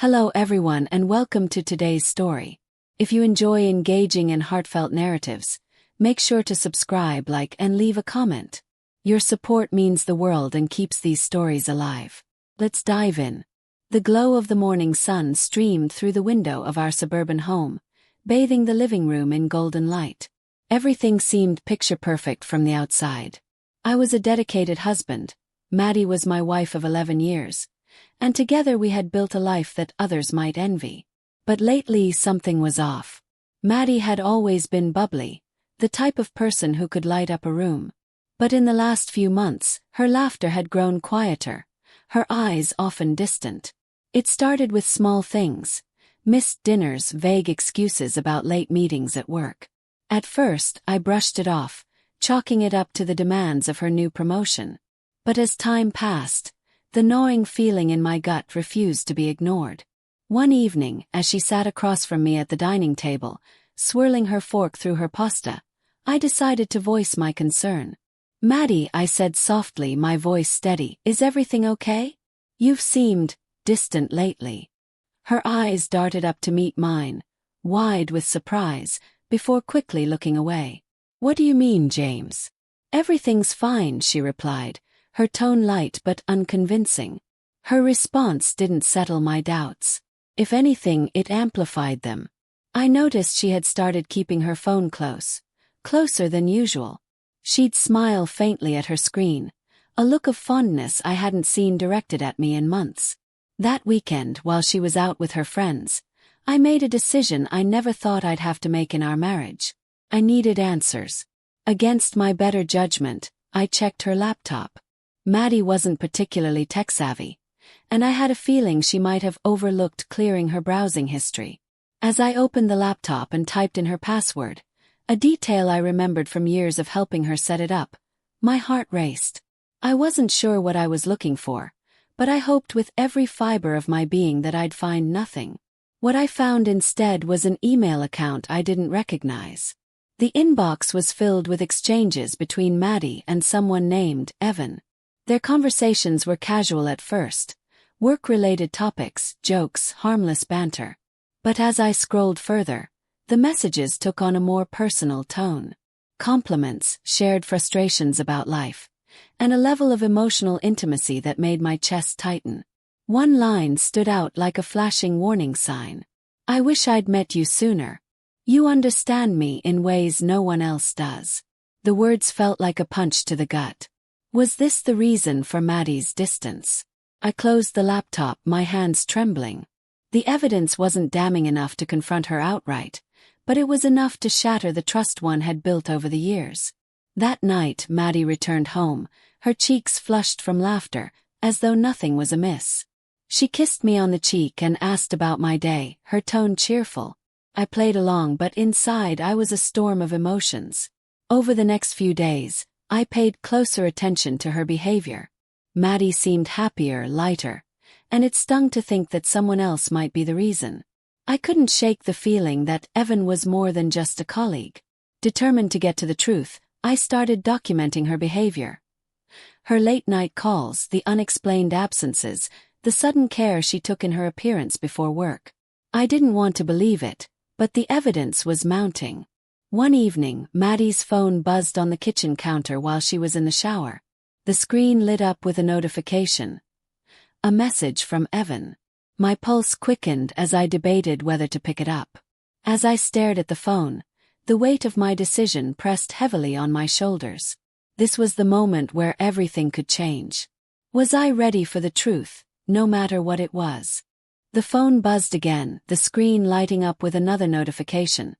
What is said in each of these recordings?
Hello everyone and welcome to today's story. If you enjoy engaging and heartfelt narratives, make sure to subscribe, like, and leave a comment. Your support means the world and keeps these stories alive. Let's dive in. The glow of the morning sun streamed through the window of our suburban home, bathing the living room in golden light. Everything seemed picture-perfect from the outside. I was a dedicated husband. Maddie was my wife of 11 years. And together we had built a life that others might envy. But lately something was off. Maddie had always been bubbly, the type of person who could light up a room. But in the last few months, her laughter had grown quieter, her eyes often distant. It started with small things: missed dinners, vague excuses about late meetings at work. At first, I brushed it off, chalking it up to the demands of her new promotion. But as time passed, the gnawing feeling in my gut refused to be ignored. One evening, as she sat across from me at the dining table, swirling her fork through her pasta, I decided to voice my concern. "Maddie," I said softly, my voice steady, "is everything okay? You've seemed distant lately." Her eyes darted up to meet mine, wide with surprise, before quickly looking away. "What do you mean, James?" "Everything's fine," she replied, her tone light but unconvincing. Her response didn't settle my doubts. If anything, it amplified them. I noticed she had started keeping her phone closer than usual. She'd smile faintly at her screen, a look of fondness I hadn't seen directed at me in months. That weekend, while she was out with her friends, I made a decision I never thought I'd have to make in our marriage. I needed answers. Against my better judgment, I checked her laptop. Maddie wasn't particularly tech-savvy, and I had a feeling she might have overlooked clearing her browsing history. As I opened the laptop and typed in her password, a detail I remembered from years of helping her set it up, my heart raced. I wasn't sure what I was looking for, but I hoped with every fiber of my being that I'd find nothing. What I found instead was an email account I didn't recognize. The inbox was filled with exchanges between Maddie and someone named Evan. Their conversations were casual at first, work-related topics, jokes, harmless banter. But as I scrolled further, the messages took on a more personal tone. Compliments, shared frustrations about life, and a level of emotional intimacy that made my chest tighten. One line stood out like a flashing warning sign. "I wish I'd met you sooner. You understand me in ways no one else does." The words felt like a punch to the gut. Was this the reason for Maddie's distance? I closed the laptop, my hands trembling. The evidence wasn't damning enough to confront her outright, but it was enough to shatter the trust one had built over the years. That night, Maddie returned home, her cheeks flushed from laughter, as though nothing was amiss. She kissed me on the cheek and asked about my day, her tone cheerful. I played along, but inside I was a storm of emotions. Over the next few days, I paid closer attention to her behavior. Maddie seemed happier, lighter, and it stung to think that someone else might be the reason. I couldn't shake the feeling that Evan was more than just a colleague. Determined to get to the truth, I started documenting her behavior. Her late-night calls, the unexplained absences, the sudden care she took in her appearance before work. I didn't want to believe it, but the evidence was mounting. One evening, Maddie's phone buzzed on the kitchen counter while she was in the shower. The screen lit up with a notification. A message from Evan. My pulse quickened as I debated whether to pick it up. As I stared at the phone, the weight of my decision pressed heavily on my shoulders. This was the moment where everything could change. Was I ready for the truth, no matter what it was? The phone buzzed again, the screen lighting up with another notification.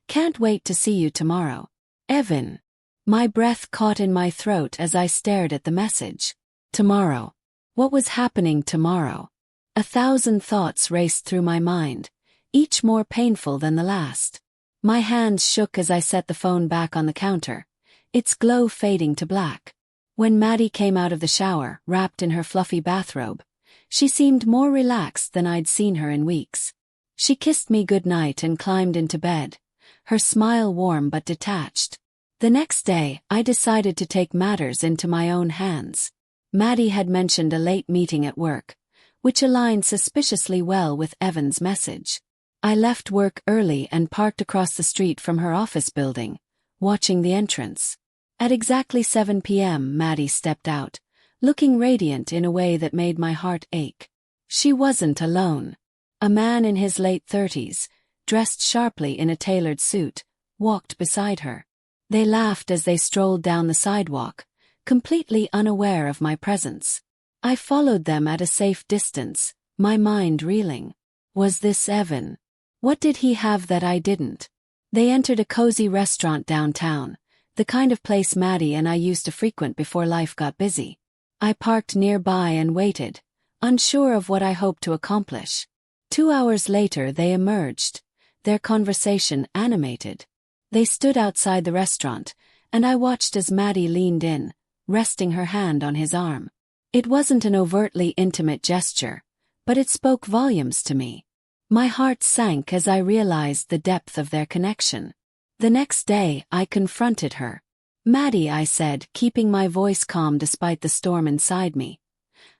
"Can't wait to see you tomorrow. Evan." My breath caught in my throat as I stared at the message. Tomorrow. What was happening tomorrow? 1,000 thoughts raced through my mind, each more painful than the last. My hands shook as I set the phone back on the counter, its glow fading to black. When Maddie came out of the shower, wrapped in her fluffy bathrobe, she seemed more relaxed than I'd seen her in weeks. She kissed me goodnight and climbed into bed, her smile warm but detached. The next day, I decided to take matters into my own hands. Maddie had mentioned a late meeting at work, which aligned suspiciously well with Evan's message. I left work early and parked across the street from her office building, watching the entrance. At exactly 7 p.m., Maddie stepped out, looking radiant in a way that made my heart ache. She wasn't alone. A man in his late 30s, dressed sharply in a tailored suit, walked beside her. They laughed as they strolled down the sidewalk, completely unaware of my presence. I followed them at a safe distance, my mind reeling. Was this Evan? What did he have that I didn't? They entered a cozy restaurant downtown, the kind of place Maddie and I used to frequent before life got busy. I parked nearby and waited, unsure of what I hoped to accomplish. 2 hours later they emerged, their conversation animated. They stood outside the restaurant, and I watched as Maddie leaned in, resting her hand on his arm. It wasn't an overtly intimate gesture, but it spoke volumes to me. My heart sank as I realized the depth of their connection. The next day, I confronted her. "Maddie," I said, keeping my voice calm despite the storm inside me.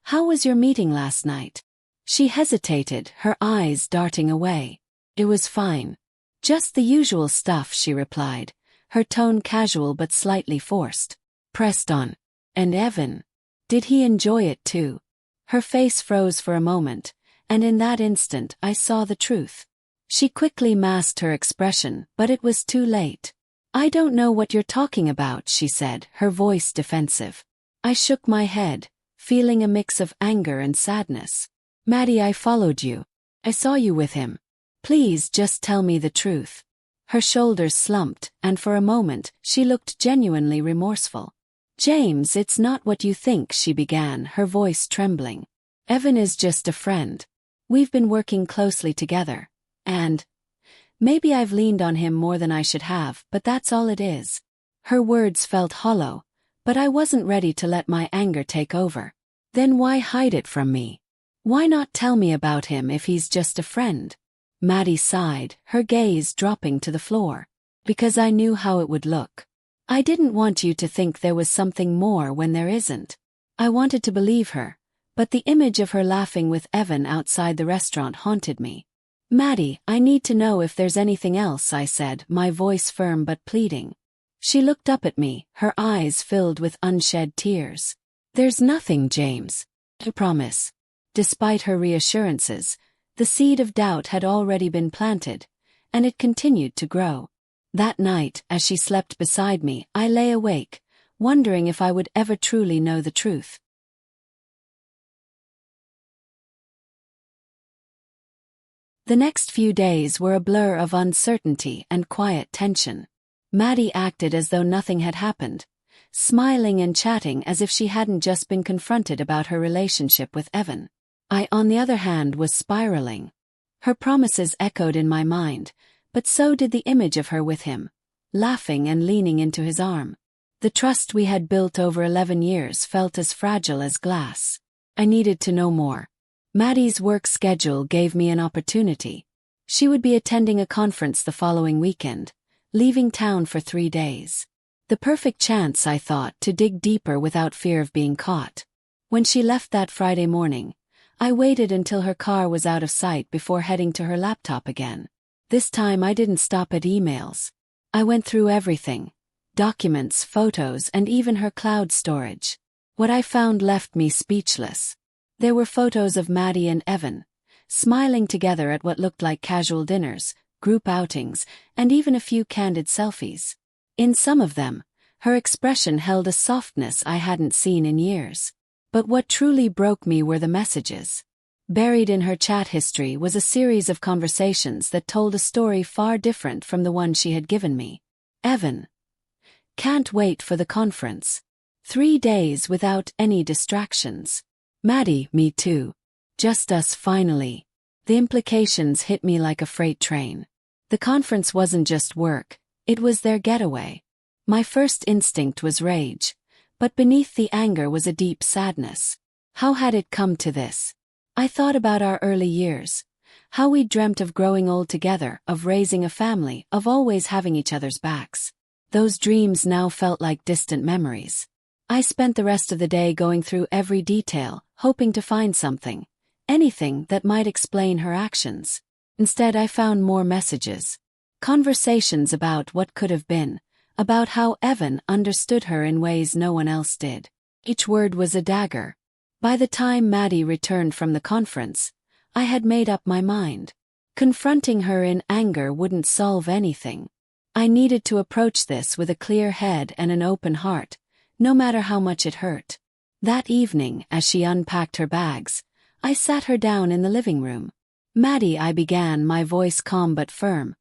"How was your meeting last night?" She hesitated, her eyes darting away. "It was fine. Just the usual stuff," she replied, her tone casual but slightly forced. Pressed on. "And Evan? Did he enjoy it too?" Her face froze for a moment, and in that instant I saw the truth. She quickly masked her expression, but it was too late. "I don't know what you're talking about," she said, her voice defensive. I shook my head, feeling a mix of anger and sadness. "Maddie, I followed you. I saw you with him. Please just tell me the truth." Her shoulders slumped, and for a moment, she looked genuinely remorseful. "James, it's not what you think," she began, her voice trembling. "Evan is just a friend. We've been working closely together, and maybe I've leaned on him more than I should have, but that's all it is." Her words felt hollow, but I wasn't ready to let my anger take over. "Then why hide it from me? Why not tell me about him if he's just a friend?" Maddie sighed, her gaze dropping to the floor. "Because I knew how it would look. I didn't want you to think there was something more when there isn't." I wanted to believe her, but the image of her laughing with Evan outside the restaurant haunted me. "Maddie, I need to know if there's anything else," I said, my voice firm but pleading. She looked up at me, her eyes filled with unshed tears. "There's nothing, James. I promise." Despite her reassurances, the seed of doubt had already been planted, and it continued to grow. That night, as she slept beside me, I lay awake, wondering if I would ever truly know the truth. The next few days were a blur of uncertainty and quiet tension. Maddie acted as though nothing had happened, smiling and chatting as if she hadn't just been confronted about her relationship with Evan. I, on the other hand, was spiraling. Her promises echoed in my mind, but so did the image of her with him, laughing and leaning into his arm. The trust we had built over 11 years felt as fragile as glass. I needed to know more. Maddie's work schedule gave me an opportunity. She would be attending a conference the following weekend, leaving town for 3 days. The perfect chance, I thought, to dig deeper without fear of being caught. When she left that Friday morning, I waited until her car was out of sight before heading to her laptop again. This time I didn't stop at emails. I went through everything: documents, photos, and even her cloud storage. What I found left me speechless. There were photos of Maddie and Evan, smiling together at what looked like casual dinners, group outings, and even a few candid selfies. In some of them, her expression held a softness I hadn't seen in years. But what truly broke me were the messages. Buried in her chat history was a series of conversations that told a story far different from the one she had given me. Evan: "Can't wait for the conference. 3 days without any distractions." Maddie: "Me too. Just us finally." The implications hit me like a freight train. The conference wasn't just work, it was their getaway. My first instinct was rage, but beneath the anger was a deep sadness. How had it come to this? I thought about our early years, how we dreamt of growing old together, of raising a family, of always having each other's backs. Those dreams now felt like distant memories. I spent the rest of the day going through every detail, hoping to find something, anything that might explain her actions. Instead, I found more messages. Conversations about what could have been, about how Evan understood her in ways no one else did. Each word was a dagger. By the time Maddie returned from the conference, I had made up my mind. Confronting her in anger wouldn't solve anything. I needed to approach this with a clear head and an open heart, no matter how much it hurt. That evening, as she unpacked her bags, I sat her down in the living room. "Maddie," I began, my voice calm but firm,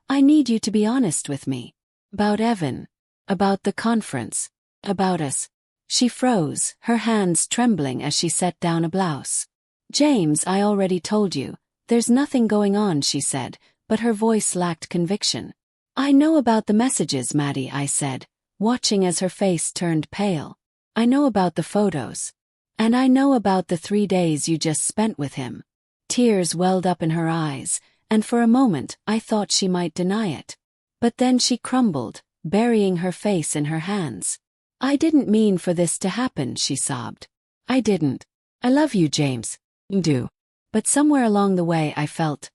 "I need you to be honest with me. About Evan. About the conference. About us." She froze, her hands trembling as she set down a blouse. "James, I already told you. There's nothing going on," she said, but her voice lacked conviction. "I know about the messages, Maddie," I said, watching as her face turned pale. "I know about the photos. And I know about the 3 days you just spent with him." Tears welled up in her eyes, and for a moment I thought she might deny it. But then she crumbled, burying her face in her hands. "I didn't mean for this to happen," she sobbed. "I didn't. I love you, James. You do." But somewhere along the way I felt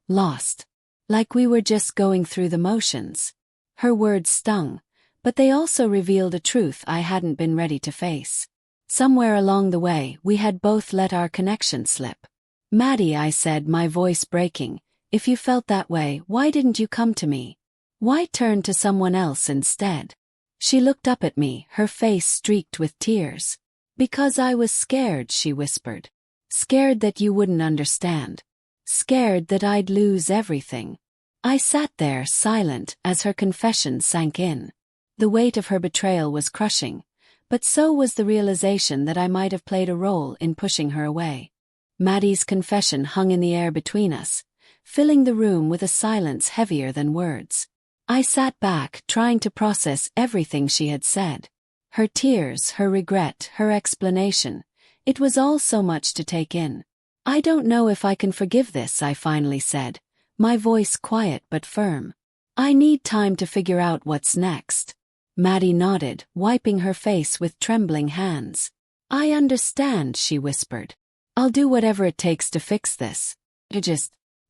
lost. Like we were just going through the motions. Her words stung, but they also revealed a truth I hadn't been ready to face. Somewhere along the way, we had both let our connection slip. "Maddie," I said, my voice breaking, "if you felt that way, why didn't you come to me? Why turn to someone else instead?" She looked up at me, her face streaked with tears. "Because I was scared," she whispered. "Scared that you wouldn't understand. Scared that I'd lose everything." I sat there, silent, as her confession sank in. The weight of her betrayal was crushing, but so was the realization that I might have played a role in pushing her away. Maddie's confession hung in the air between us, filling the room with a silence heavier than words. I sat back, trying to process everything she had said. Her tears, her regret, her explanation. It was all so much to take in. "I don't know if I can forgive this," I finally said, my voice quiet but firm. "I need time to figure out what's next." Maddie nodded, wiping her face with trembling hands. "I understand," she whispered. "I'll do whatever it takes to fix this.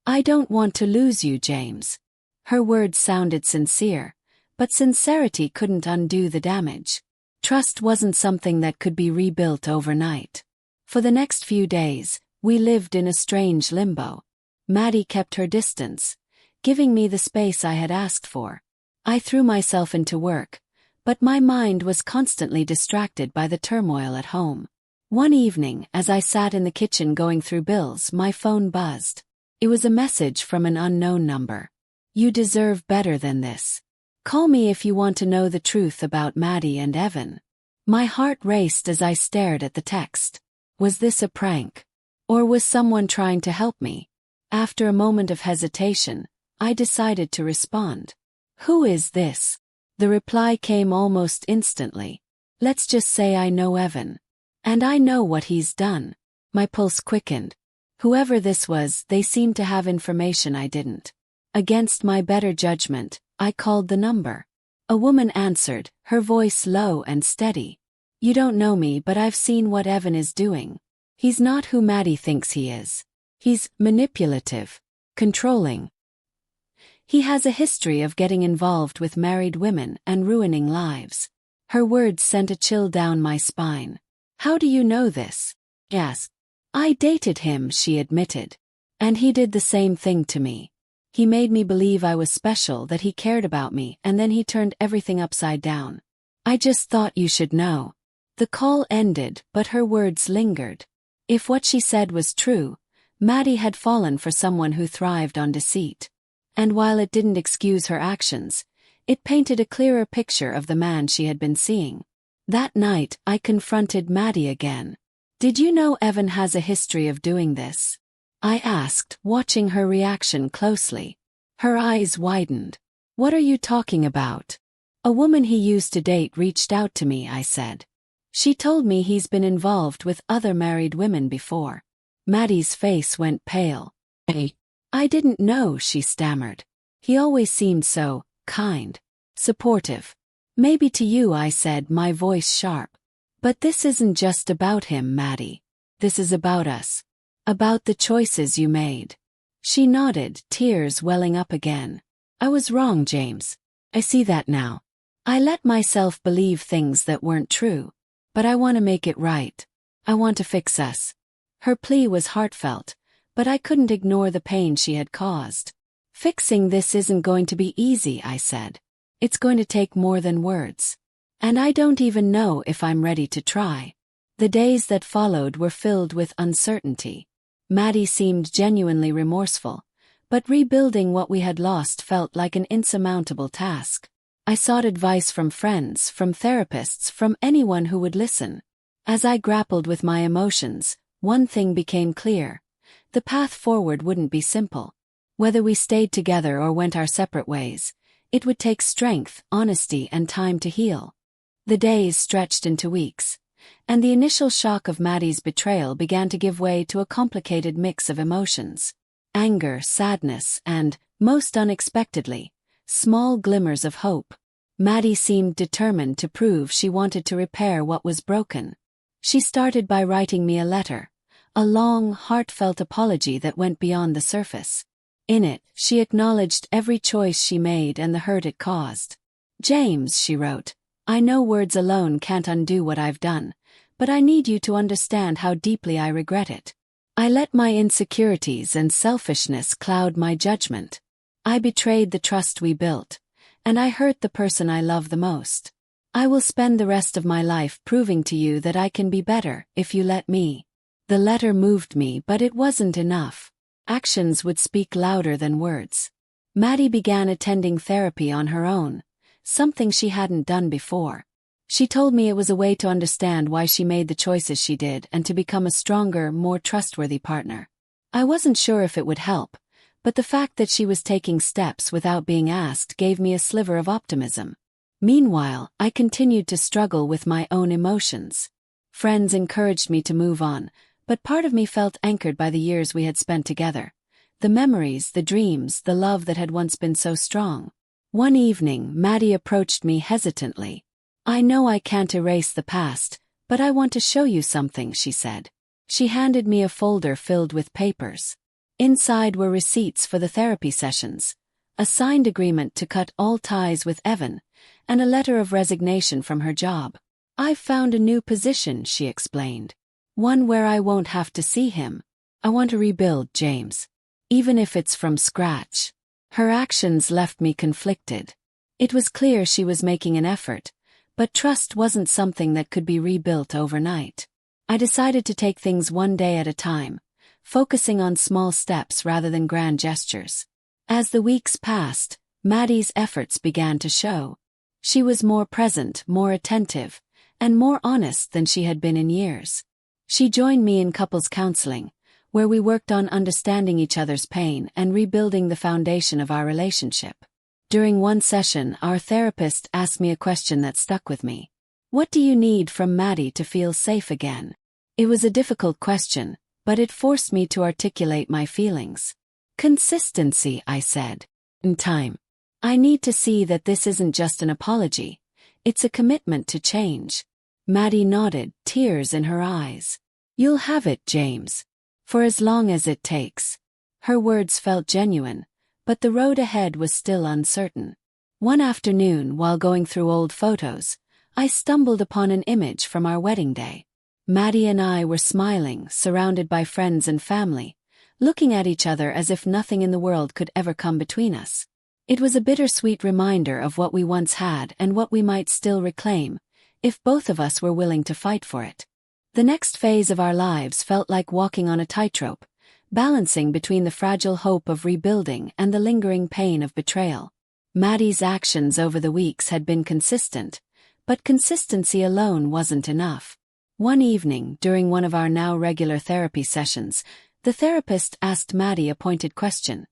I don't want to lose you, James." Her words sounded sincere, but sincerity couldn't undo the damage. Trust wasn't something that could be rebuilt overnight. For the next few days, we lived in a strange limbo. Maddie kept her distance, giving me the space I had asked for. I threw myself into work, but my mind was constantly distracted by the turmoil at home. One evening, as I sat in the kitchen going through bills, my phone buzzed. It was a message from an unknown number. "You deserve better than this. Call me if you want to know the truth about Maddie and Evan." My heart raced as I stared at the text. Was this a prank? Or was someone trying to help me? After a moment of hesitation, I decided to respond. "Who is this?" The reply came almost instantly. "Let's just say I know Evan. And I know what he's done." My pulse quickened. Whoever this was, they seemed to have information I didn't. Against my better judgment, I called the number. A woman answered, her voice low and steady. "You don't know me, but I've seen what Evan is doing. He's not who Maddie thinks he is. He's manipulative, controlling. He has a history of getting involved with married women and ruining lives." Her words sent a chill down my spine. "How do you know this?" I asked. "I dated him," she admitted. "And he did the same thing to me. He made me believe I was special, that he cared about me, and then he turned everything upside down. I just thought you should know." The call ended, but her words lingered. If what she said was true, Maddie had fallen for someone who thrived on deceit. And while it didn't excuse her actions, it painted a clearer picture of the man she had been seeing. That night, I confronted Maddie again. "Did you know Evan has a history of doing this?" I asked, watching her reaction closely. Her eyes widened. "What are you talking about?" "A woman he used to date reached out to me," I said. "She told me he's been involved with other married women before." Maddie's face went pale. I didn't know," she stammered. "He always seemed so kind, supportive." "Maybe to you," I said, my voice sharp. "But this isn't just about him, Maddie. This is about us. About the choices you made. She nodded, tears welling up again. I was wrong, James. I see that now. I let myself believe things that weren't true. But I want to make it right. I want to fix us. Her plea was heartfelt, but I couldn't ignore the pain she had caused. Fixing this isn't going to be easy, I said. It's going to take more than words. And I don't even know if I'm ready to try. The days that followed were filled with uncertainty. Maddie seemed genuinely remorseful, but rebuilding what we had lost felt like an insurmountable task. I sought advice from friends, from therapists, from anyone who would listen. As I grappled with my emotions, one thing became clear. The path forward wouldn't be simple. Whether we stayed together or went our separate ways, it would take strength, honesty, and time to heal. The days stretched into weeks, and the initial shock of Maddie's betrayal began to give way to a complicated mix of emotions. Anger, sadness, and, most unexpectedly, small glimmers of hope. Maddie seemed determined to prove she wanted to repair what was broken. She started by writing me a letter, a long, heartfelt apology that went beyond the surface. In it, she acknowledged every choice she made and the hurt it caused. James, she wrote, I know words alone can't undo what I've done, but I need you to understand how deeply I regret it. I let my insecurities and selfishness cloud my judgment. I betrayed the trust we built, and I hurt the person I love the most. I will spend the rest of my life proving to you that I can be better if you let me. The letter moved me, but it wasn't enough. Actions would speak louder than words. Maddie began attending therapy on her own, something she hadn't done before. She told me it was a way to understand why she made the choices she did and to become a stronger, more trustworthy partner. I wasn't sure if it would help, but the fact that she was taking steps without being asked gave me a sliver of optimism. Meanwhile, I continued to struggle with my own emotions. Friends encouraged me to move on, but part of me felt anchored by the years we had spent together. The memories, the dreams, the love that had once been so strong. One evening, Maddie approached me hesitantly. I know I can't erase the past, but I want to show you something, she said. She handed me a folder filled with papers. Inside were receipts for the therapy sessions, a signed agreement to cut all ties with Evan, and a letter of resignation from her job. I've found a new position, she explained. One where I won't have to see him. I want to rebuild, James. Even if it's from scratch. Her actions left me conflicted. It was clear she was making an effort, but trust wasn't something that could be rebuilt overnight. I decided to take things one day at a time, focusing on small steps rather than grand gestures. As the weeks passed, Maddie's efforts began to show. She was more present, more attentive, and more honest than she had been in years. She joined me in couples counseling, where we worked on understanding each other's pain and rebuilding the foundation of our relationship. During one session, our therapist asked me a question that stuck with me. What do you need from Maddie to feel safe again? It was a difficult question, but it forced me to articulate my feelings. Consistency, I said. In time. I need to see that this isn't just an apology. It's a commitment to change. Maddie nodded, tears in her eyes. You'll have it, James. For as long as it takes. Her words felt genuine, but the road ahead was still uncertain. One afternoon, while going through old photos, I stumbled upon an image from our wedding day. Maddie and I were smiling, surrounded by friends and family, looking at each other as if nothing in the world could ever come between us. It was a bittersweet reminder of what we once had and what we might still reclaim, if both of us were willing to fight for it. The next phase of our lives felt like walking on a tightrope, balancing between the fragile hope of rebuilding and the lingering pain of betrayal. Maddie's actions over the weeks had been consistent, but consistency alone wasn't enough. One evening, during one of our now regular therapy sessions, the therapist asked Maddie a pointed question.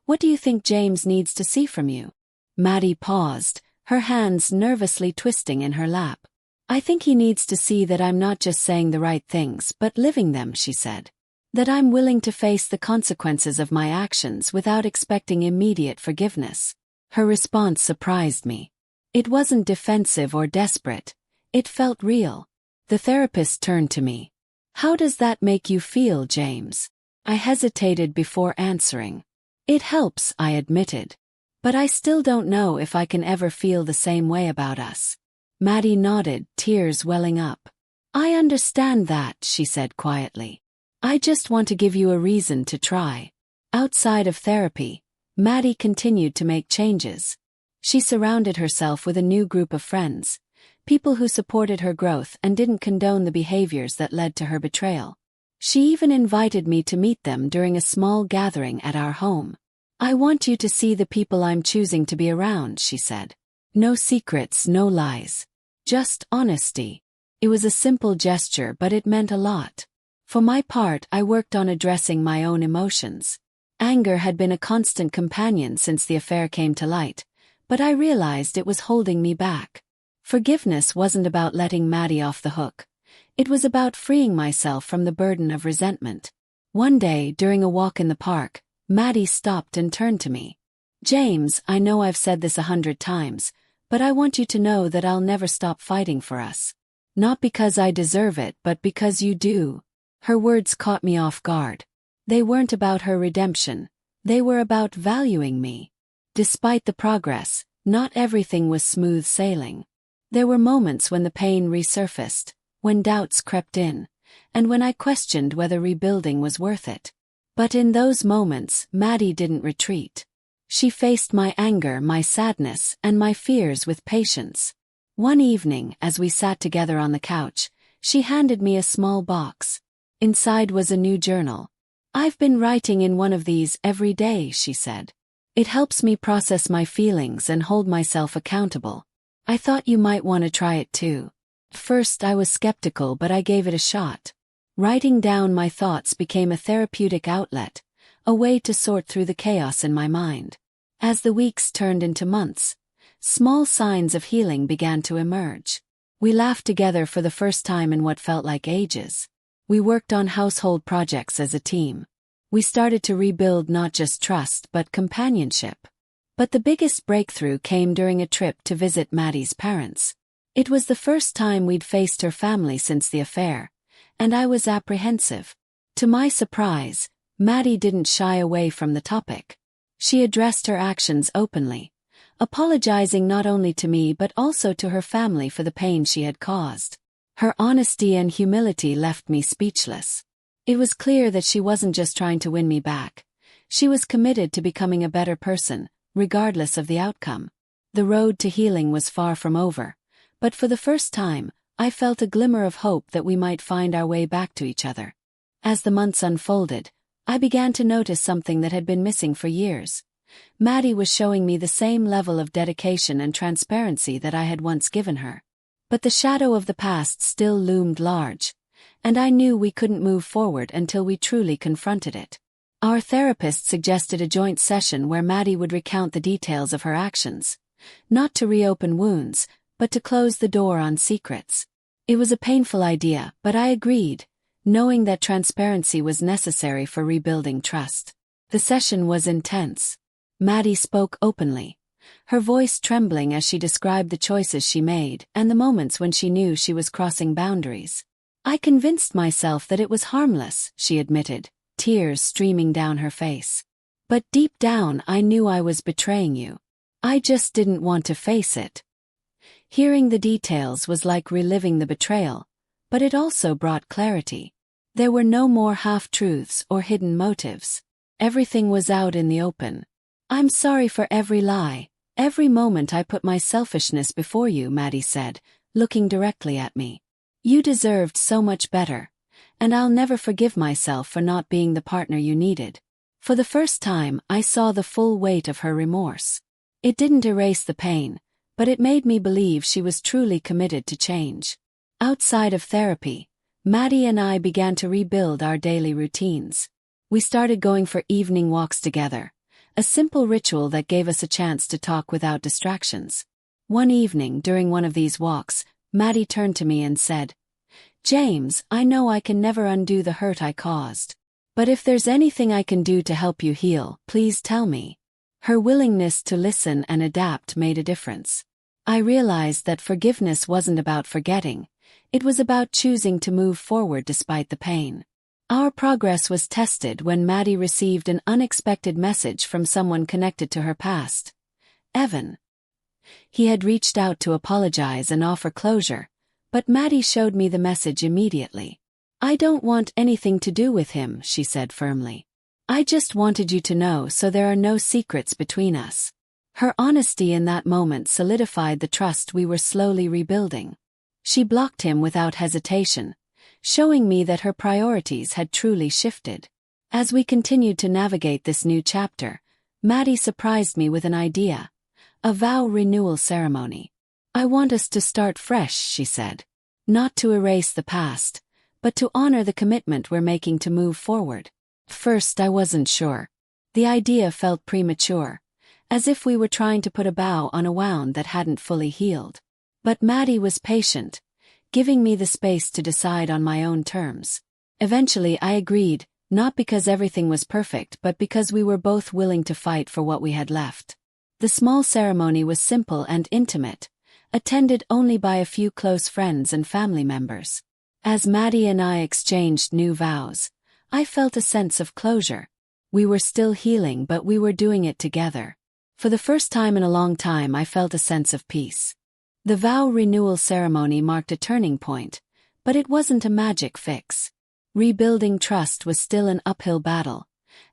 What do you think James needs to see from you? Maddie paused, her hands nervously twisting in her lap. I think he needs to see that I'm not just saying the right things but living them, she said. That I'm willing to face the consequences of my actions without expecting immediate forgiveness. Her response surprised me. It wasn't defensive or desperate. It felt real. The therapist turned to me. How does that make you feel, James? I hesitated before answering. It helps, I admitted. But I still don't know if I can ever feel the same way about us. Maddie nodded, tears welling up. I understand that, she said quietly. I just want to give you a reason to try. Outside of therapy, Maddie continued to make changes. She surrounded herself with a new group of friends, people who supported her growth and didn't condone the behaviors that led to her betrayal. She even invited me to meet them during a small gathering at our home. I want you to see the people I'm choosing to be around, she said. No secrets, no lies. Just honesty. It was a simple gesture, but it meant a lot. For my part, I worked on addressing my own emotions. Anger had been a constant companion since the affair came to light, but I realized it was holding me back. Forgiveness wasn't about letting Maddie off the hook. It was about freeing myself from the burden of resentment. One day, during a walk in the park, Maddie stopped and turned to me. James, I know I've said this 100 times, but I want you to know that I'll never stop fighting for us. Not because I deserve it, but because you do. Her words caught me off guard. They weren't about her redemption. They were about valuing me. Despite the progress, not everything was smooth sailing. There were moments when the pain resurfaced, when doubts crept in, and when I questioned whether rebuilding was worth it. But in those moments, Maddie didn't retreat. She faced my anger, my sadness, and my fears with patience. One evening, as we sat together on the couch, she handed me a small box. Inside was a new journal. I've been writing in one of these every day, she said. It helps me process my feelings and hold myself accountable. I thought you might want to try it too. First, I was skeptical, but I gave it a shot. Writing down my thoughts became a therapeutic outlet, a way to sort through the chaos in my mind. As the weeks turned into months, small signs of healing began to emerge. We laughed together for the first time in what felt like ages. We worked on household projects as a team. We started to rebuild not just trust but companionship. But the biggest breakthrough came during a trip to visit Maddie's parents. It was the first time we'd faced her family since the affair, and I was apprehensive. To my surprise, Maddie didn't shy away from the topic. She addressed her actions openly, apologizing not only to me but also to her family for the pain she had caused. Her honesty and humility left me speechless. It was clear that she wasn't just trying to win me back. She was committed to becoming a better person, regardless of the outcome. The road to healing was far from over, but for the first time, I felt a glimmer of hope that we might find our way back to each other. As the months unfolded, I began to notice something that had been missing for years. Maddie was showing me the same level of dedication and transparency that I had once given her. But the shadow of the past still loomed large, and I knew we couldn't move forward until we truly confronted it. Our therapist suggested a joint session where Maddie would recount the details of her actions, not to reopen wounds, but to close the door on secrets. It was a painful idea, but I agreed, knowing that transparency was necessary for rebuilding trust. The session was intense. Maddie spoke openly, her voice trembling as she described the choices she made and the moments when she knew she was crossing boundaries. I convinced myself that it was harmless, she admitted, tears streaming down her face. But deep down I knew I was betraying you. I just didn't want to face it. Hearing the details was like reliving the betrayal, but it also brought clarity. There were no more half-truths or hidden motives. Everything was out in the open. I'm sorry for every lie, every moment I put my selfishness before you, Maddie said, looking directly at me. You deserved so much better, and I'll never forgive myself for not being the partner you needed. For the first time, I saw the full weight of her remorse. It didn't erase the pain, but it made me believe she was truly committed to change. Outside of therapy, Maddie and I began to rebuild our daily routines. We started going for evening walks together, a simple ritual that gave us a chance to talk without distractions. One evening, during one of these walks, Maddie turned to me and said, "James, I know I can never undo the hurt I caused. But if there's anything I can do to help you heal, please tell me." Her willingness to listen and adapt made a difference. I realized that forgiveness wasn't about forgetting, It was about choosing to move forward despite the pain. Our progress was tested when Maddie received an unexpected message from someone connected to her past. Evan. He had reached out to apologize and offer closure, but Maddie showed me the message immediately. "I don't want anything to do with him," she said firmly. "I just wanted you to know so there are no secrets between us." Her honesty in that moment solidified the trust we were slowly rebuilding. She blocked him without hesitation, showing me that her priorities had truly shifted. As we continued to navigate this new chapter, Maddie surprised me with an idea: a vow renewal ceremony. "I want us to start fresh," she said. "Not to erase the past, but to honor the commitment we're making to move forward." First, I wasn't sure. The idea felt premature, as if we were trying to put a bow on a wound that hadn't fully healed. But Maddie was patient, giving me the space to decide on my own terms. Eventually I agreed, not because everything was perfect but because we were both willing to fight for what we had left. The small ceremony was simple and intimate, attended only by a few close friends and family members. As Maddie and I exchanged new vows, I felt a sense of closure. We were still healing, but we were doing it together. For the first time in a long time, I felt a sense of peace. The vow renewal ceremony marked a turning point, but it wasn't a magic fix. Rebuilding trust was still an uphill battle,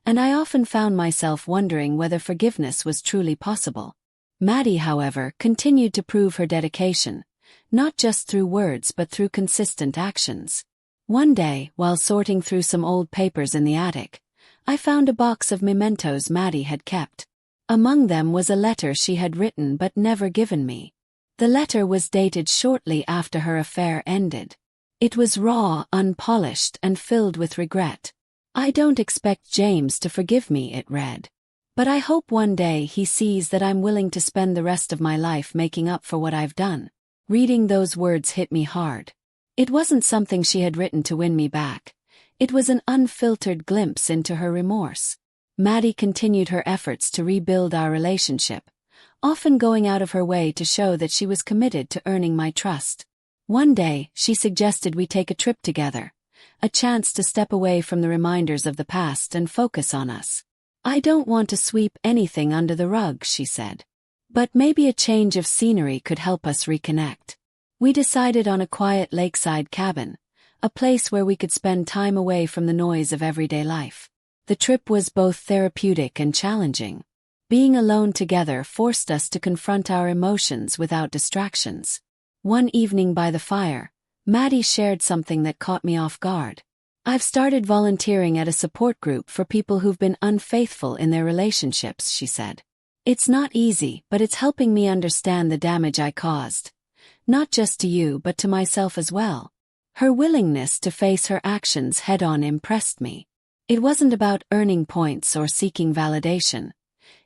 and I often found myself wondering whether forgiveness was truly possible. Maddie, however, continued to prove her dedication, not just through words but through consistent actions. One day, while sorting through some old papers in the attic, I found a box of mementos Maddie had kept. Among them was a letter she had written but never given me. The letter was dated shortly after her affair ended. It was raw, unpolished, and filled with regret. "I don't expect James to forgive me," it read. "But I hope one day he sees that I'm willing to spend the rest of my life making up for what I've done." Reading those words hit me hard. It wasn't something she had written to win me back. It was an unfiltered glimpse into her remorse. Maddie continued her efforts to rebuild our relationship, often going out of her way to show that she was committed to earning my trust. One day, she suggested we take a trip together, a chance to step away from the reminders of the past and focus on us. "I don't want to sweep anything under the rug," she said. "But maybe a change of scenery could help us reconnect." We decided on a quiet lakeside cabin, a place where we could spend time away from the noise of everyday life. The trip was both therapeutic and challenging. Being alone together forced us to confront our emotions without distractions. One evening by the fire, Maddie shared something that caught me off guard. "I've started volunteering at a support group for people who've been unfaithful in their relationships," she said. "It's not easy, but it's helping me understand the damage I caused. Not just to you but to myself as well." Her willingness to face her actions head-on impressed me. It wasn't about earning points or seeking validation.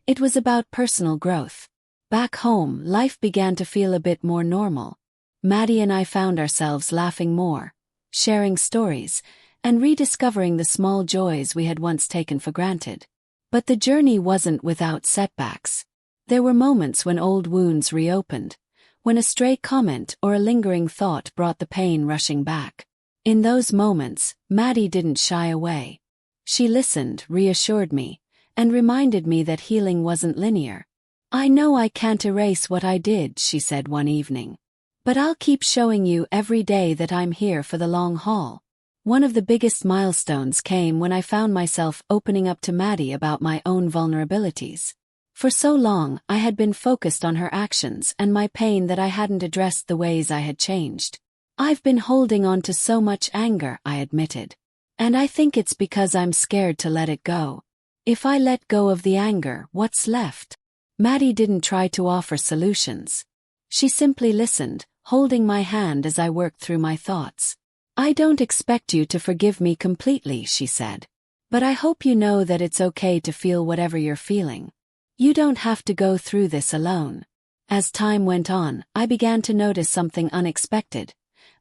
It was about personal growth. Back home, life began to feel a bit more normal. Maddie and I found ourselves laughing more, sharing stories, and rediscovering the small joys we had once taken for granted. But the journey wasn't without setbacks. There were moments when old wounds reopened, when a stray comment or a lingering thought brought the pain rushing back. In those moments, Maddie didn't shy away. She listened, reassured me, and reminded me that healing wasn't linear. "I know I can't erase what I did," she said one evening. "But I'll keep showing you every day that I'm here for the long haul." One of the biggest milestones came when I found myself opening up to Maddie about my own vulnerabilities. For so long, I had been focused on her actions and my pain that I hadn't addressed the ways I had changed. "I've been holding on to so much anger," I admitted. "And I think it's because I'm scared to let it go. If I let go of the anger, what's left?" Maddie didn't try to offer solutions. She simply listened, holding my hand as I worked through my thoughts. "I don't expect you to forgive me completely," she said. "But I hope you know that it's okay to feel whatever you're feeling. You don't have to go through this alone." As time went on, I began to notice something unexpected,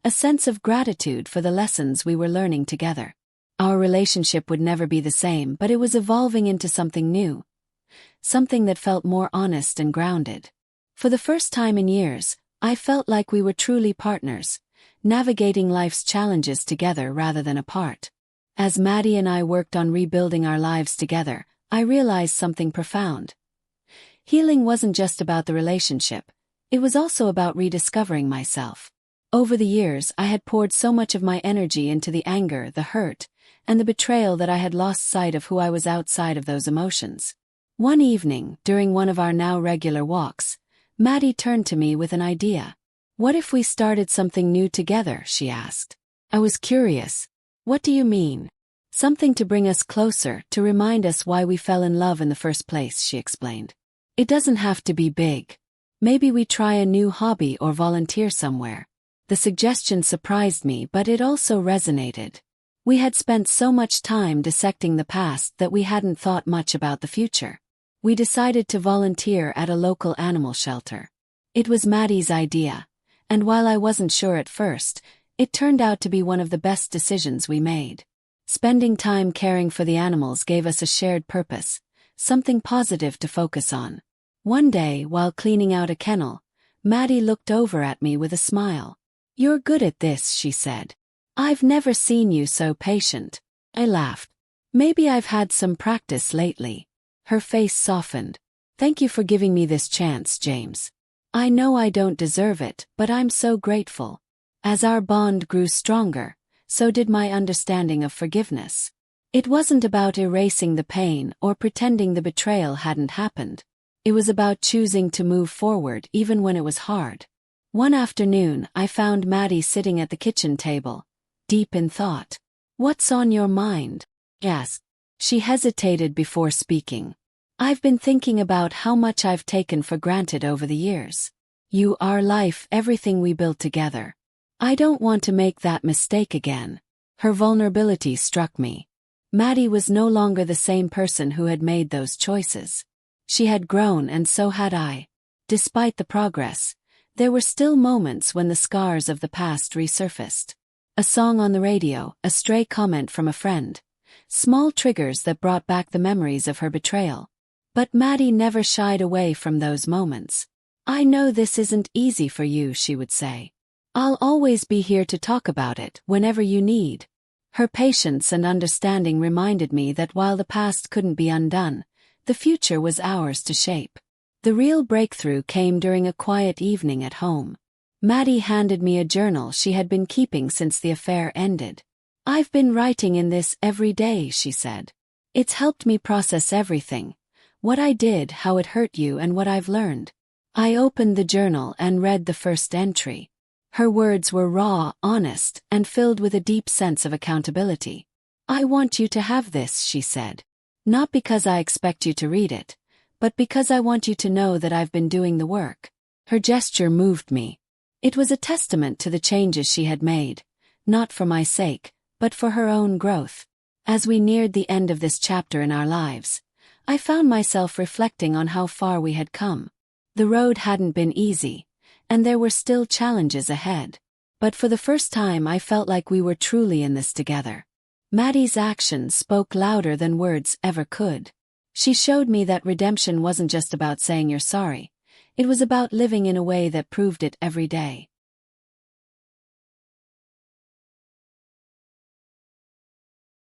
a sense of gratitude for the lessons we were learning together. Our relationship would never be the same, but it was evolving into something new, something that felt more honest and grounded. For the first time in years, I felt like we were truly partners, navigating life's challenges together rather than apart. As Maddie and I worked on rebuilding our lives together, I realized something profound. Healing wasn't just about the relationship, it was also about rediscovering myself. Over the years, I had poured so much of my energy into the anger, the hurt, and the betrayal that I had lost sight of who I was outside of those emotions. One evening, during one of our now regular walks, Maddie turned to me with an idea. "What if we started something new together?" she asked. I was curious. "What do you mean?" "Something to bring us closer, to remind us why we fell in love in the first place," she explained. "It doesn't have to be big. Maybe we try a new hobby or volunteer somewhere." The suggestion surprised me, but it also resonated. We had spent so much time dissecting the past that we hadn't thought much about the future. We decided to volunteer at a local animal shelter. It was Maddie's idea, and while I wasn't sure at first, it turned out to be one of the best decisions we made. Spending time caring for the animals gave us a shared purpose, something positive to focus on. One day, while cleaning out a kennel, Maddie looked over at me with a smile. "You're good at this," she said. "I've never seen you so patient." I laughed. "Maybe I've had some practice lately." Her face softened. "Thank you for giving me this chance, James. I know I don't deserve it, but I'm so grateful." As our bond grew stronger, so did my understanding of forgiveness. It wasn't about erasing the pain or pretending the betrayal hadn't happened. It was about choosing to move forward even when it was hard. One afternoon, I found Maddie sitting at the kitchen table, deep in thought. "What's on your mind?" I asked. She hesitated before speaking. "I've been thinking about how much I've taken for granted over the years. You, our life, everything we built together. I don't want to make that mistake again." Her vulnerability struck me. Maddie was no longer the same person who had made those choices. She had grown, and so had I. Despite the progress, there were still moments when the scars of the past resurfaced. A song on the radio, a stray comment from a friend. Small triggers that brought back the memories of her betrayal. But Maddie never shied away from those moments. "I know this isn't easy for you," she would say. "I'll always be here to talk about it whenever you need." Her patience and understanding reminded me that while the past couldn't be undone, the future was ours to shape. The real breakthrough came during a quiet evening at home. Maddie handed me a journal she had been keeping since the affair ended. "I've been writing in this every day," she said. "It's helped me process everything. What I did, how it hurt you, and what I've learned." I opened the journal and read the first entry. Her words were raw, honest, and filled with a deep sense of accountability. "I want you to have this," she said. "Not because I expect you to read it, but because I want you to know that I've been doing the work." Her gesture moved me. It was a testament to the changes she had made, not for my sake, but for her own growth. As we neared the end of this chapter in our lives, I found myself reflecting on how far we had come. The road hadn't been easy, and there were still challenges ahead. But for the first time I felt like we were truly in this together. Maddie's actions spoke louder than words ever could. She showed me that redemption wasn't just about saying you're sorry. It was about living in a way that proved it every day.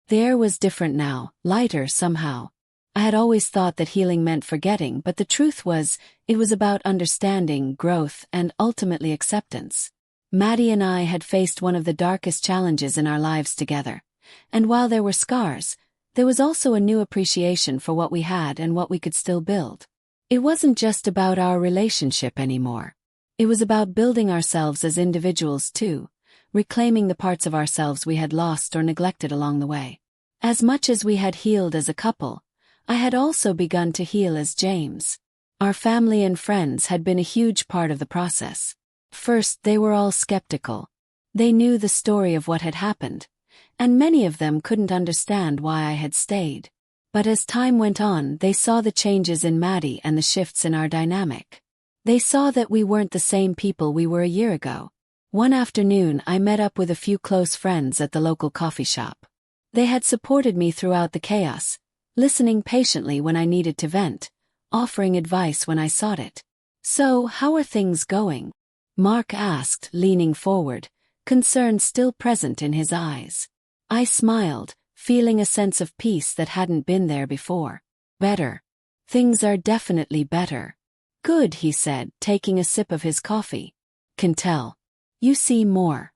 The air was different now, lighter somehow. I had always thought that healing meant forgetting, but the truth was, it was about understanding, growth, and ultimately acceptance. Maddie and I had faced one of the darkest challenges in our lives together, and while there were scars, there was also a new appreciation for what we had and what we could still build. It wasn't just about our relationship anymore. It was about building ourselves as individuals too, reclaiming the parts of ourselves we had lost or neglected along the way. As much as we had healed as a couple, I had also begun to heal as James. Our family and friends had been a huge part of the process. First, they were all skeptical. They knew the story of what had happened, and many of them couldn't understand why I had stayed. But as time went on, they saw the changes in Maddie and the shifts in our dynamic. They saw that we weren't the same people we were a year ago. One afternoon, I met up with a few close friends at the local coffee shop. They had supported me throughout the chaos, listening patiently when I needed to vent, offering advice when I sought it. "So, how are things going?" Mark asked, leaning forward, concern still present in his eyes. I smiled, feeling a sense of peace that hadn't been there before. Better. Things are definitely better. Good, he said, taking a sip of his coffee. Can tell. You seem more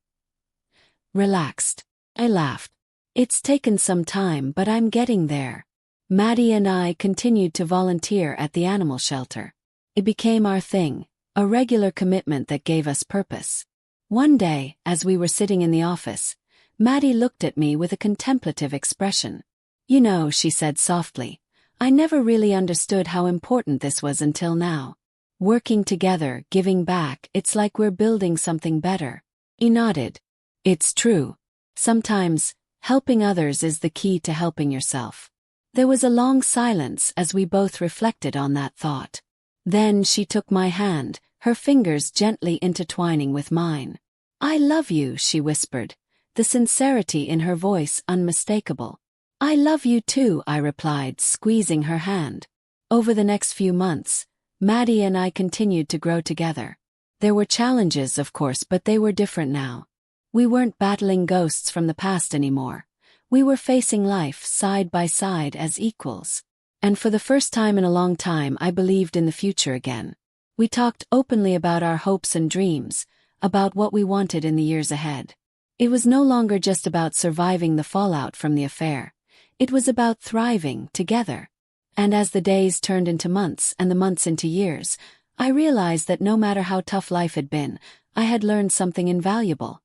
relaxed. I laughed. It's taken some time, but I'm getting there. Maddie and I continued to volunteer at the animal shelter. It became our thing, a regular commitment that gave us purpose. One day, as we were sitting in the office, Maddie looked at me with a contemplative expression. You know, she said softly, I never really understood how important this was until now. Working together, giving back, it's like we're building something better. He nodded. It's true. Sometimes, helping others is the key to helping yourself. There was a long silence as we both reflected on that thought. Then she took my hand, her fingers gently intertwining with mine. I love you, she whispered, the sincerity in her voice unmistakable. I love you too, I replied, squeezing her hand. Over the next few months, Maddie and I continued to grow together. There were challenges, of course, but they were different now. We weren't battling ghosts from the past anymore. We were facing life side by side as equals. And for the first time in a long time, I believed in the future again. We talked openly about our hopes and dreams, about what we wanted in the years ahead. It was no longer just about surviving the fallout from the affair. It was about thriving together. And as the days turned into months and the months into years, I realized that no matter how tough life had been, I had learned something invaluable.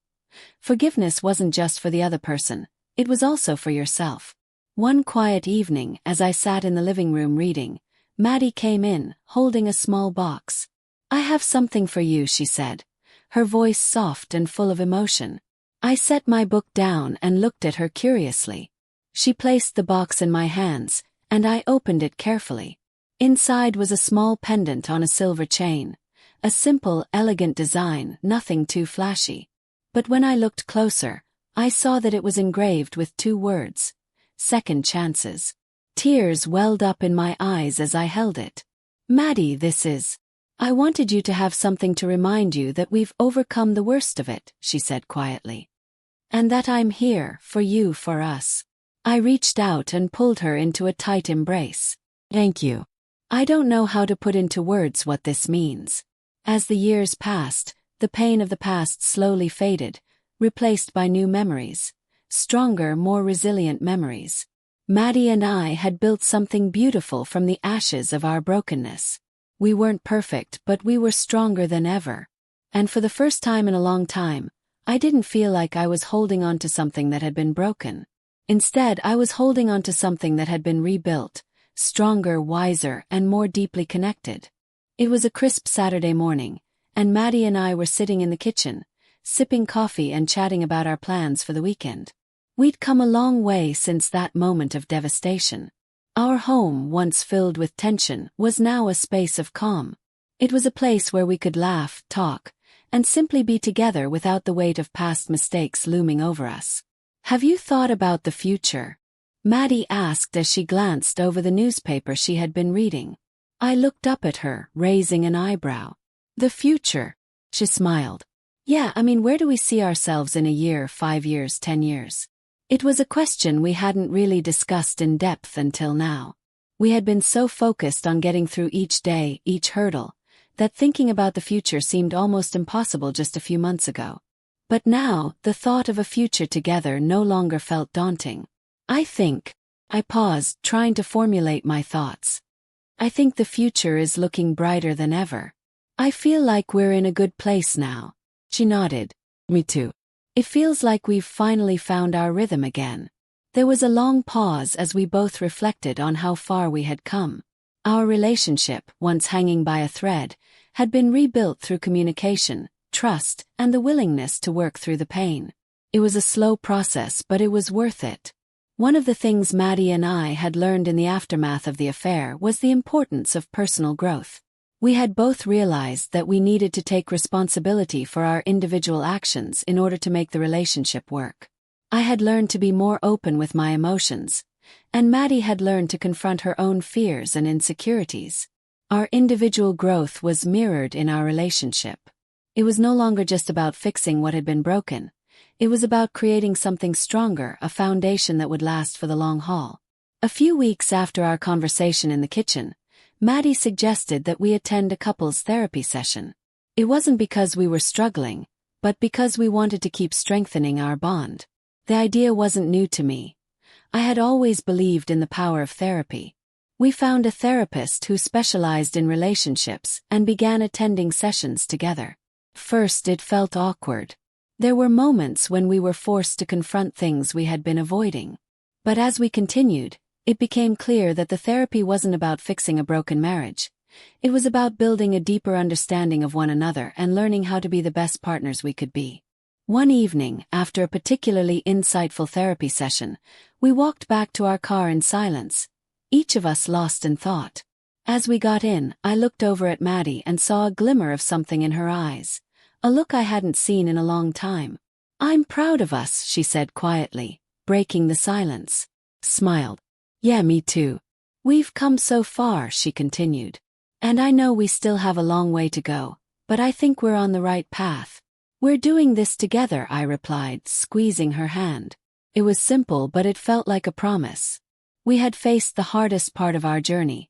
Forgiveness wasn't just for the other person, it was also for yourself. One quiet evening, as I sat in the living room reading, Maddie came in, holding a small box. I have something for you, she said, her voice soft and full of emotion. I set my book down and looked at her curiously. She placed the box in my hands, and I opened it carefully. Inside was a small pendant on a silver chain. A simple, elegant design, nothing too flashy. But when I looked closer, I saw that it was engraved with 2 words. Second chances. Tears welled up in my eyes as I held it. Maddie, this is. I wanted you to have something to remind you that we've overcome the worst of it, she said quietly. And that I'm here, for you, for us. I reached out and pulled her into a tight embrace. Thank you. I don't know how to put into words what this means. As the years passed, the pain of the past slowly faded, replaced by new memories. Stronger, more resilient memories. Maddie and I had built something beautiful from the ashes of our brokenness. We weren't perfect, but we were stronger than ever. And for the first time in a long time, I didn't feel like I was holding on to something that had been broken. Instead, I was holding on to something that had been rebuilt, stronger, wiser, and more deeply connected. It was a crisp Saturday morning, and Maddie and I were sitting in the kitchen, sipping coffee and chatting about our plans for the weekend. We'd come a long way since that moment of devastation. Our home, once filled with tension, was now a space of calm. It was a place where we could laugh, talk, and simply be together without the weight of past mistakes looming over us. Have you thought about the future? Maddie asked as she glanced over the newspaper she had been reading. I looked up at her, raising an eyebrow. The future? She smiled. Yeah, where do we see ourselves in a year, 5 years, 10 years? It was a question we hadn't really discussed in depth until now. We had been so focused on getting through each day, each hurdle, that thinking about the future seemed almost impossible just a few months ago. But now, the thought of a future together no longer felt daunting. I paused, trying to formulate my thoughts. I think the future is looking brighter than ever. I feel like we're in a good place now. She nodded. Me too. It feels like we've finally found our rhythm again. There was a long pause as we both reflected on how far we had come. Our relationship, once hanging by a thread, had been rebuilt through communication, trust, and the willingness to work through the pain. It was a slow process, but it was worth it. One of the things Maddie and I had learned in the aftermath of the affair was the importance of personal growth. We had both realized that we needed to take responsibility for our individual actions in order to make the relationship work. I had learned to be more open with my emotions, and Maddie had learned to confront her own fears and insecurities. Our individual growth was mirrored in our relationship. It was no longer just about fixing what had been broken. It was about creating something stronger, a foundation that would last for the long haul. A few weeks after our conversation in the kitchen, Maddie suggested that we attend a couples therapy session. It wasn't because we were struggling, but because we wanted to keep strengthening our bond. The idea wasn't new to me. I had always believed in the power of therapy. We found a therapist who specialized in relationships and began attending sessions together. First, it felt awkward. There were moments when we were forced to confront things we had been avoiding. But as we continued, it became clear that the therapy wasn't about fixing a broken marriage. It was about building a deeper understanding of one another and learning how to be the best partners we could be. One evening, after a particularly insightful therapy session, we walked back to our car in silence, each of us lost in thought. As we got in, I looked over at Maddie and saw a glimmer of something in her eyes, a look I hadn't seen in a long time. "I'm proud of us," she said quietly, breaking the silence. Smiled. "Yeah, me too. We've come so far," she continued. "And I know we still have a long way to go, but I think we're on the right path." "We're doing this together," I replied, squeezing her hand. It was simple, but it felt like a promise. We had faced the hardest part of our journey,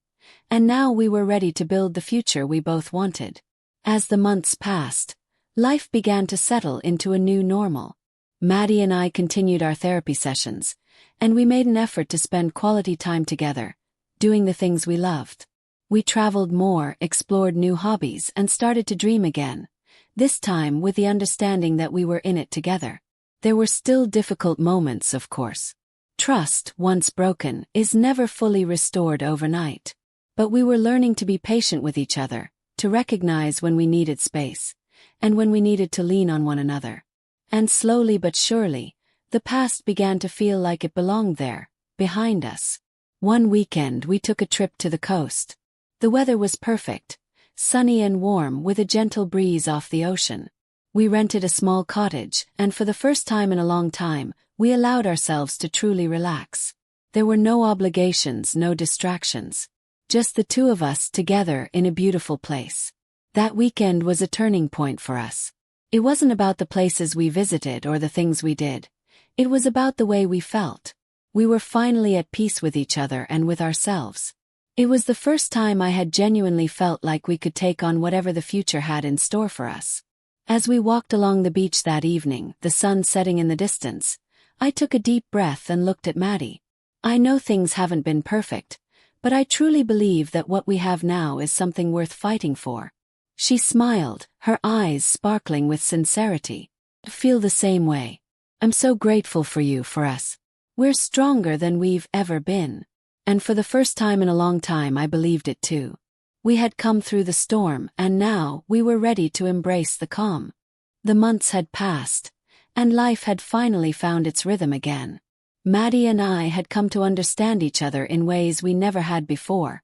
and now we were ready to build the future we both wanted. As the months passed, life began to settle into a new normal. Maddie and I continued our therapy sessions, and we made an effort to spend quality time together, doing the things we loved. We traveled more, explored new hobbies, and started to dream again, this time with the understanding that we were in it together. There were still difficult moments, of course. Trust, once broken, is never fully restored overnight. But we were learning to be patient with each other, to recognize when we needed space, and when we needed to lean on one another. And slowly but surely, the past began to feel like it belonged there, behind us. One weekend we took a trip to the coast. The weather was perfect, sunny and warm with a gentle breeze off the ocean. We rented a small cottage, and for the first time in a long time, we allowed ourselves to truly relax. There were no obligations, no distractions. Just the two of us together in a beautiful place. That weekend was a turning point for us. It wasn't about the places we visited or the things we did. It was about the way we felt. We were finally at peace with each other and with ourselves. It was the first time I had genuinely felt like we could take on whatever the future had in store for us. As we walked along the beach that evening, the sun setting in the distance, I took a deep breath and looked at Maddie. I know things haven't been perfect, but I truly believe that what we have now is something worth fighting for. She smiled, her eyes sparkling with sincerity. "I feel the same way. I'm so grateful for you, for us. We're stronger than we've ever been." And for the first time in a long time I believed it too. We had come through the storm, and now we were ready to embrace the calm. The months had passed, and life had finally found its rhythm again. Maddie and I had come to understand each other in ways we never had before,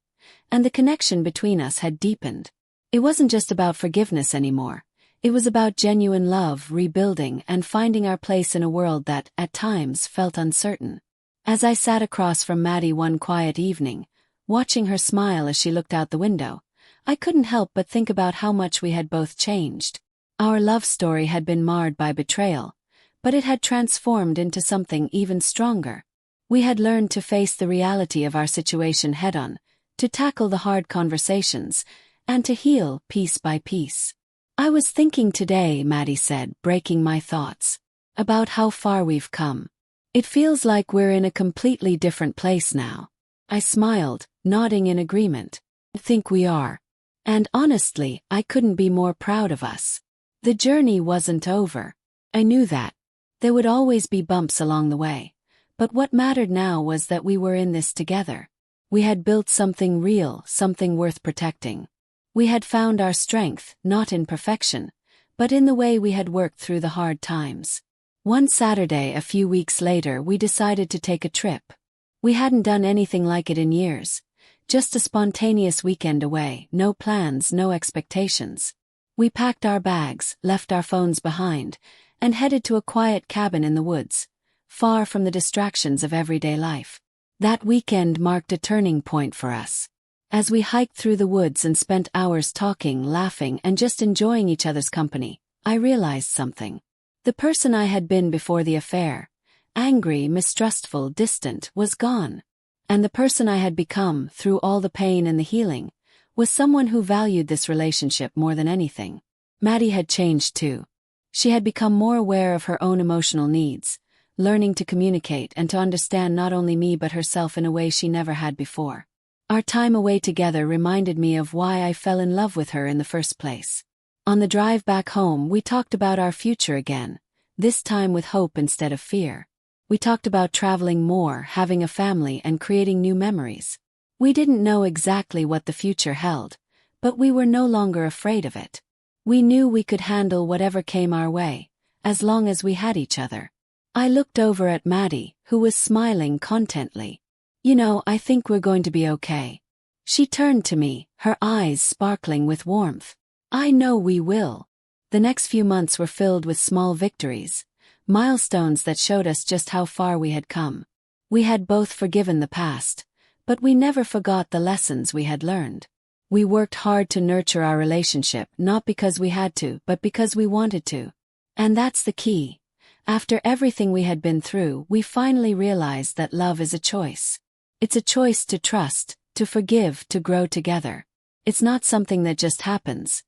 and the connection between us had deepened. It wasn't just about forgiveness anymore. It was about genuine love, rebuilding, and finding our place in a world that, at times, felt uncertain. As I sat across from Maddie one quiet evening, watching her smile as she looked out the window, I couldn't help but think about how much we had both changed. Our love story had been marred by betrayal, but it had transformed into something even stronger. We had learned to face the reality of our situation head-on, to tackle the hard conversations, and to heal piece by piece. "I was thinking today," Maddie said, breaking my thoughts, "about how far we've come. It feels like we're in a completely different place now." I smiled, nodding in agreement. "I think we are. And honestly, I couldn't be more proud of us." The journey wasn't over. I knew that. There would always be bumps along the way. But what mattered now was that we were in this together. We had built something real, something worth protecting. We had found our strength, not in perfection, but in the way we had worked through the hard times. One Saturday a few weeks later we decided to take a trip. We hadn't done anything like it in years. Just a spontaneous weekend away, no plans, no expectations. We packed our bags, left our phones behind, and headed to a quiet cabin in the woods, far from the distractions of everyday life. That weekend marked a turning point for us. As we hiked through the woods and spent hours talking, laughing, and just enjoying each other's company, I realized something. The person I had been before the affair, angry, mistrustful, distant, was gone. And the person I had become, through all the pain and the healing, was someone who valued this relationship more than anything. Maddie had changed too. She had become more aware of her own emotional needs, learning to communicate and to understand not only me but herself in a way she never had before. Our time away together reminded me of why I fell in love with her in the first place. On the drive back home, we talked about our future again, this time with hope instead of fear. We talked about traveling more, having a family, and creating new memories. We didn't know exactly what the future held, but we were no longer afraid of it. We knew we could handle whatever came our way, as long as we had each other. I looked over at Maddie, who was smiling contently. "You know, I think we're going to be okay." She turned to me, her eyes sparkling with warmth. "I know we will." The next few months were filled with small victories, milestones that showed us just how far we had come. We had both forgiven the past, but we never forgot the lessons we had learned. We worked hard to nurture our relationship, not because we had to, but because we wanted to. And that's the key. After everything we had been through, we finally realized that love is a choice. It's a choice to trust, to forgive, to grow together. It's not something that just happens.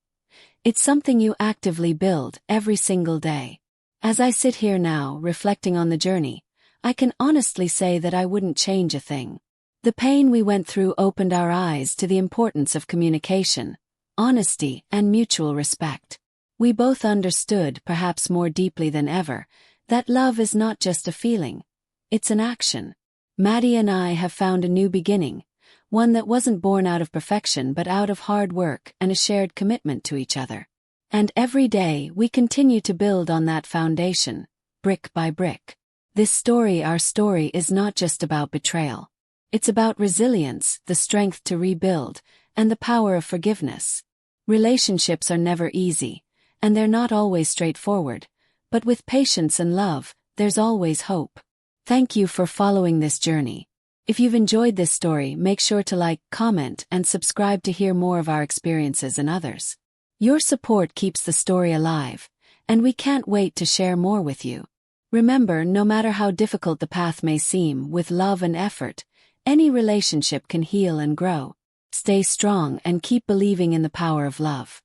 It's something you actively build every single day. As I sit here now, reflecting on the journey, I can honestly say that I wouldn't change a thing. The pain we went through opened our eyes to the importance of communication, honesty, and mutual respect. We both understood, perhaps more deeply than ever, that love is not just a feeling, it's an action. Maddie and I have found a new beginning, one that wasn't born out of perfection but out of hard work and a shared commitment to each other. And every day we continue to build on that foundation, brick by brick. This story, our story, is not just about betrayal. It's about resilience, the strength to rebuild, and the power of forgiveness. Relationships are never easy, and they're not always straightforward, but with patience and love, there's always hope. Thank you for following this journey. If you've enjoyed this story, make sure to like, comment, and subscribe to hear more of our experiences and others. Your support keeps the story alive, and we can't wait to share more with you. Remember, no matter how difficult the path may seem, with love and effort, any relationship can heal and grow. Stay strong and keep believing in the power of love.